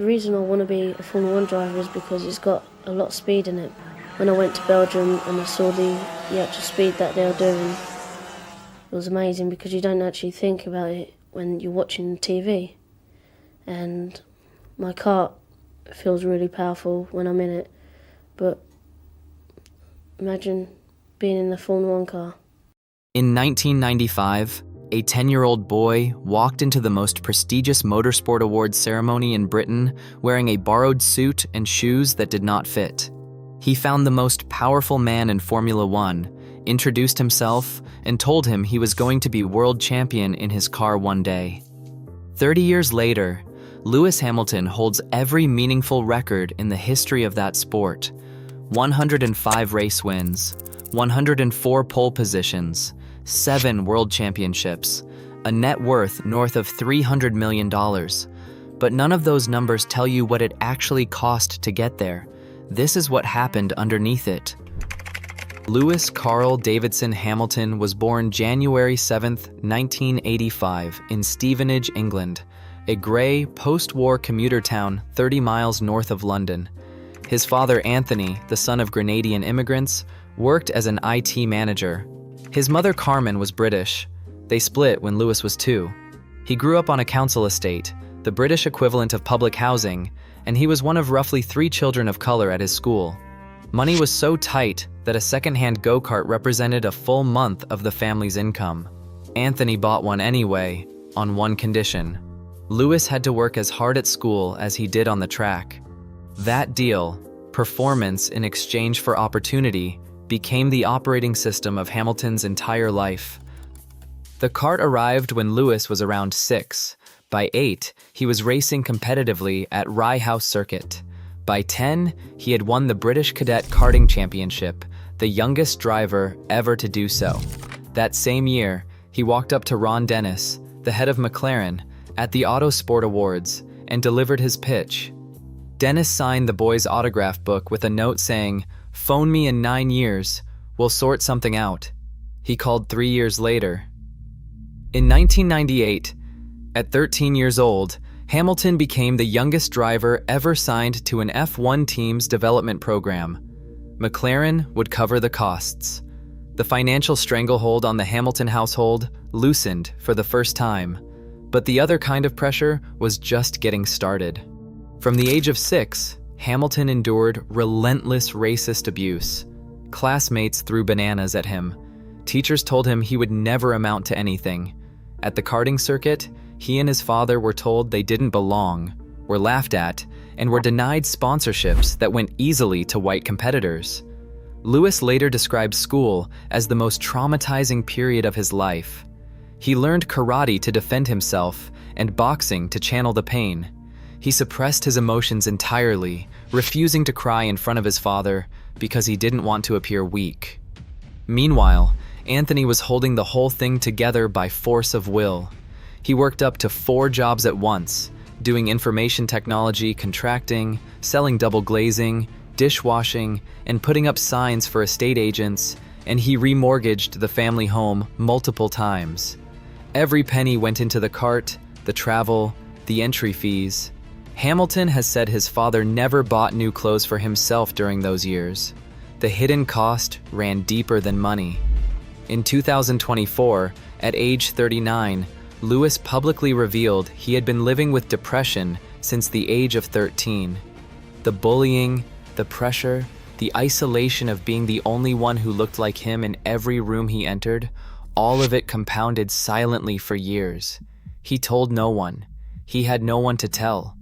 The reason I want to be a Formula 1 driver is because it's got a lot of speed in it. When I went to Belgium and I saw the actual speed that they were doing, it was amazing because you don't actually think about it when you're watching TV. And my kart feels really powerful when I'm in it, but imagine being in the Formula 1 car. In 1995, a 10-year-old boy walked into the most prestigious motorsport awards ceremony in Britain wearing a borrowed suit and shoes that did not fit. He found the most powerful man in Formula 1, introduced himself, and told him he was going to be world champion in his car one day. 30 years later, Lewis Hamilton holds every meaningful record in the history of that sport. 105 race wins, 104 pole positions, 7 world championships, a net worth north of $300 million. But none of those numbers tell you what it actually cost to get there. This is what happened underneath it. Lewis Carl Davidson Hamilton was born January 7, 1985, in Stevenage, England, a grey, post-war commuter town 30 miles north of London. His father, Anthony, the son of Grenadian immigrants, worked as an IT manager. His mother, Carmen, was British. They split when Lewis was 2. He grew up on a council estate, the British equivalent of public housing, and he was one of roughly 3 children of color at his school. Money was so tight that a second-hand go-kart represented a full month of the family's income. Anthony bought one anyway, on one condition. Lewis had to work as hard at school as he did on the track. That deal, performance in exchange for opportunity, became the operating system of Hamilton's entire life. The kart arrived when Lewis was around 6. By 8, he was racing competitively at Rye House Circuit. By 10, he had won the British Cadet Karting Championship, the youngest driver ever to do so. That same year, he walked up to Ron Dennis, the head of McLaren, at the Autosport Awards, and delivered his pitch. Dennis signed the boy's autograph book with a note saying, "Phone me in 9 years, we'll sort something out." He called 3 years later. In 1998, at 13 years old, Hamilton became the youngest driver ever signed to an F1 team's development program. McLaren would cover the costs. The financial stranglehold on the Hamilton household loosened for the first time, but the other kind of pressure was just getting started. From the age of 6, Hamilton endured relentless racist abuse. Classmates threw bananas at him. Teachers told him he would never amount to anything. At the karting circuit, he and his father were told they didn't belong, were laughed at, and were denied sponsorships that went easily to white competitors. Lewis later described school as the most traumatizing period of his life. He learned karate to defend himself and boxing to channel the pain. He suppressed his emotions entirely, refusing to cry in front of his father because he didn't want to appear weak. Meanwhile, Anthony was holding the whole thing together by force of will. He worked up to 4 jobs at once, doing information technology, contracting, selling double glazing, dishwashing, and putting up signs for estate agents, and he remortgaged the family home multiple times. Every penny went into the kart, the travel, the entry fees. Hamilton has said his father never bought new clothes for himself during those years. The hidden cost ran deeper than money. In 2024, at age 39, Lewis publicly revealed he had been living with depression since the age of 13. The bullying, the pressure, the isolation of being the only one who looked like him in every room he entered, all of it compounded silently for years. He told no one. He had no one to tell.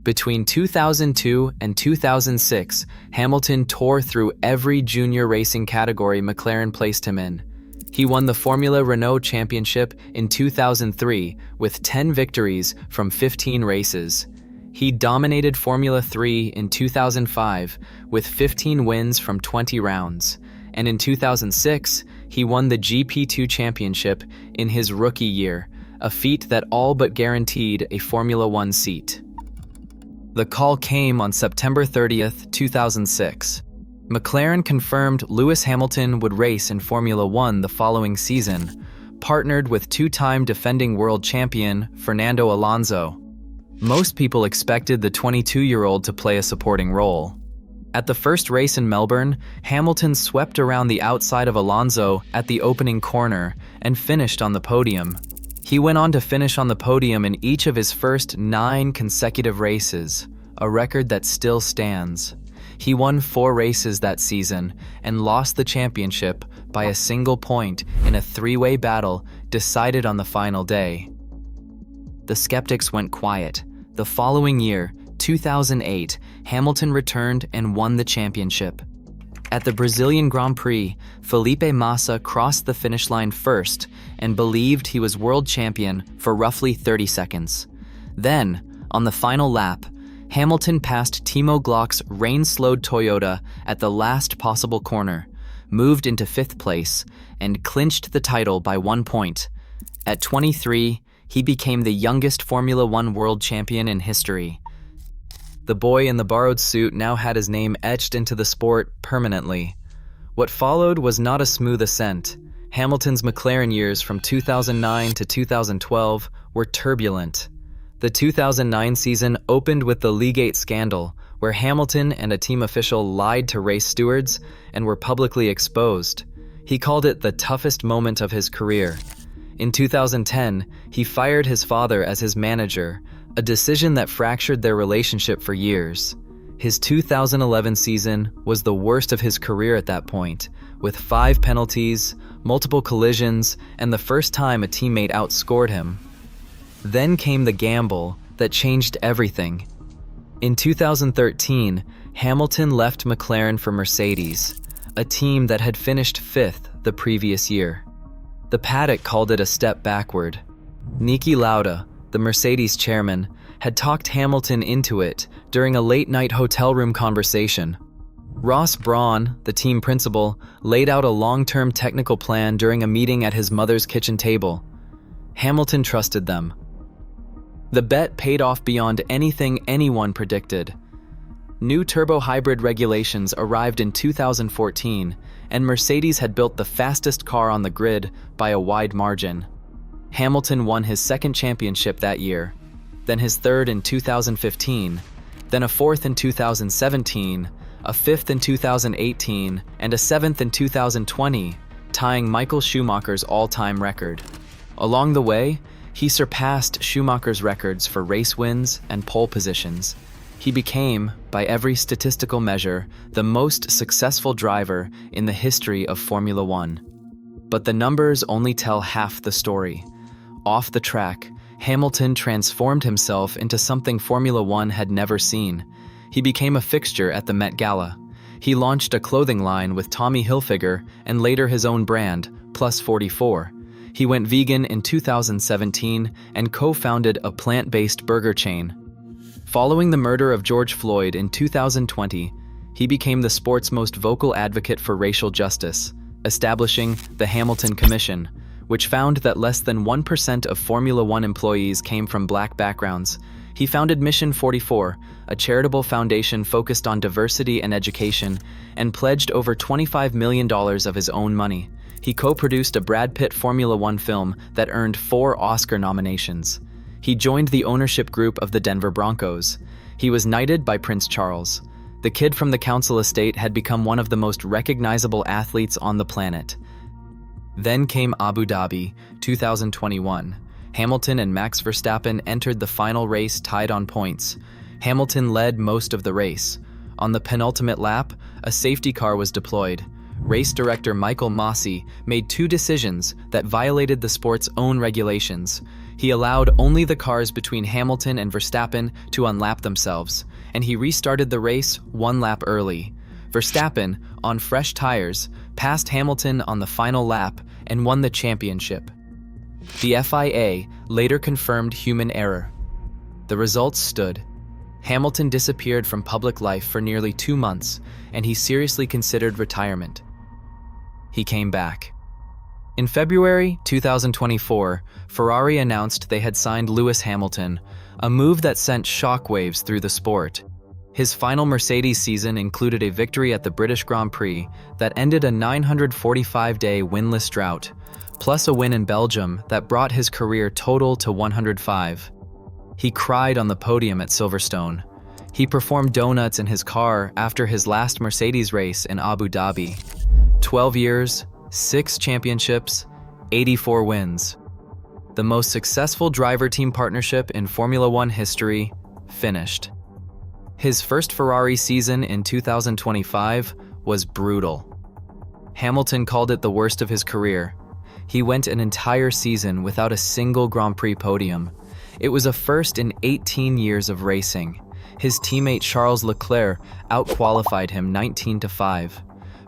Between 2002 and 2006, Hamilton tore through every junior racing category McLaren placed him in. He won the Formula Renault Championship in 2003 with 10 victories from 15 races. He dominated Formula 3 in 2005 with 15 wins from 20 rounds. And in 2006, he won the GP2 Championship in his rookie year, a feat that all but guaranteed a Formula 1 seat. The call came on September 30th, 2006. McLaren confirmed Lewis Hamilton would race in Formula 1 the following season, partnered with 2-time defending world champion Fernando Alonso. Most people expected the 22-year-old to play a supporting role. At the first race in Melbourne, Hamilton swept around the outside of Alonso at the opening corner and finished on the podium. He went on to finish on the podium in each of his first 9 consecutive races, a record that still stands. He won 4 races that season and lost the championship by a single point in a 3-way battle decided on the final day. The skeptics went quiet. The following year, 2008, Hamilton returned and won the championship. At the Brazilian Grand Prix, Felipe Massa crossed the finish line first and believed he was world champion for roughly 30 seconds. Then, on the final lap, Hamilton passed Timo Glock's rain-slowed Toyota at the last possible corner, moved into 5th place, and clinched the title by 1 point. At 23, he became the youngest Formula One world champion in history. The boy in the borrowed suit now had his name etched into the sport permanently. What followed was not a smooth ascent. Hamilton's McLaren years from 2009 to 2012 were turbulent. The 2009 season opened with the League scandal, where Hamilton and a team official lied to race stewards and were publicly exposed. He called it the toughest moment of his career. In 2010, he fired his father as his manager, a decision that fractured their relationship for years. His 2011 season was the worst of his career at that point, with 5 penalties, multiple collisions, and the first time a teammate outscored him. Then came the gamble that changed everything. In 2013, Hamilton left McLaren for Mercedes, a team that had finished 5th the previous year. The paddock called it a step backward. Niki Lauda, the Mercedes chairman, had talked Hamilton into it during a late-night hotel room conversation. Ross Brawn, the team principal, laid out a long-term technical plan during a meeting at his mother's kitchen table. Hamilton trusted them. The bet paid off beyond anything anyone predicted. New turbo hybrid regulations arrived in 2014, and Mercedes had built the fastest car on the grid by a wide margin. Hamilton won his 2nd championship that year, then his 3rd in 2015, then a 4th in 2017, a 5th in 2018, and a 7th in 2020, tying Michael Schumacher's all-time record. Along the way, he surpassed Schumacher's records for race wins and pole positions. He became, by every statistical measure, the most successful driver in the history of Formula One. But the numbers only tell half the story. Off the track, Hamilton transformed himself into something Formula One had never seen. He became a fixture at the Met Gala. He launched a clothing line with Tommy Hilfiger and later his own brand, Plus 44. He went vegan in 2017 and co-founded a plant-based burger chain. Following the murder of George Floyd in 2020, he became the sport's most vocal advocate for racial justice, establishing the Hamilton Commission, which found that less than 1% of Formula One employees came from black backgrounds. He founded Mission 44, a charitable foundation focused on diversity and education, and pledged over $25 million of his own money. He co-produced a Brad Pitt Formula One film that earned 4 Oscar nominations. He joined the ownership group of the Denver Broncos. He was knighted by Prince Charles. The kid from the council estate had become one of the most recognizable athletes on the planet. Then came Abu Dhabi, 2021. Hamilton and Max Verstappen entered the final race tied on points. Hamilton led most of the race. On the penultimate lap, a safety car was deployed. Race director Michael Masi made 2 decisions that violated the sport's own regulations. He allowed only the cars between Hamilton and Verstappen to unlap themselves, and he restarted the race 1 lap early. Verstappen, on fresh tires, passed Hamilton on the final lap and won the championship. The FIA later confirmed human error. The results stood. Hamilton disappeared from public life for nearly 2 months, and he seriously considered retirement. He came back. In February 2024, Ferrari announced they had signed Lewis Hamilton, a move that sent shockwaves through the sport. His final Mercedes season included a victory at the British Grand Prix that ended a 945-day winless drought, plus a win in Belgium that brought his career total to 105. He cried on the podium at Silverstone. He performed donuts in his car after his last Mercedes race in Abu Dhabi. 12 years, 6 championships, 84 wins. The most successful driver-team partnership in Formula One history finished. His first Ferrari season in 2025 was brutal. Hamilton called it the worst of his career. He went an entire season without a single Grand Prix podium. It was a first in 18 years of racing. His teammate Charles Leclerc outqualified him 19-5.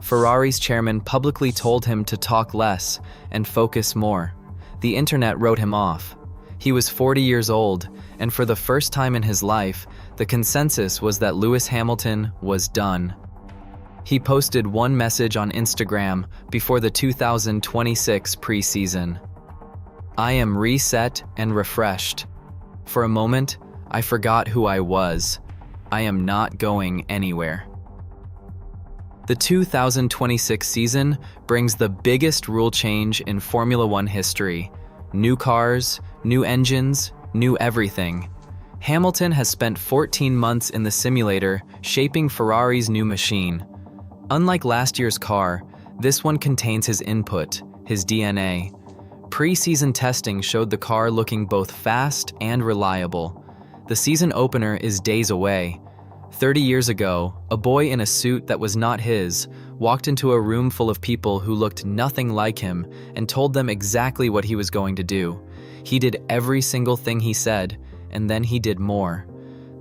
Ferrari's chairman publicly told him to talk less and focus more. The internet wrote him off. He was 40 years old, and for the first time in his life, the consensus was that Lewis Hamilton was done. He posted one message on Instagram before the 2026 preseason. "I am reset and refreshed. For a moment, I forgot who I was. I am not going anywhere." The 2026 season brings the biggest rule change in Formula One history. New cars, new engines, new everything. Hamilton has spent 14 months in the simulator shaping Ferrari's new machine. Unlike last year's car, this one contains his input, his DNA. Pre-season testing showed the car looking both fast and reliable. The season opener is days away. 30 years ago, a boy in a suit that was not his walked into a room full of people who looked nothing like him and told them exactly what he was going to do. He did every single thing he said, and then he did more.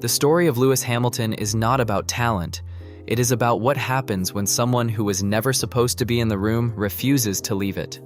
The story of Lewis Hamilton is not about talent. It is about what happens when someone who was never supposed to be in the room refuses to leave it.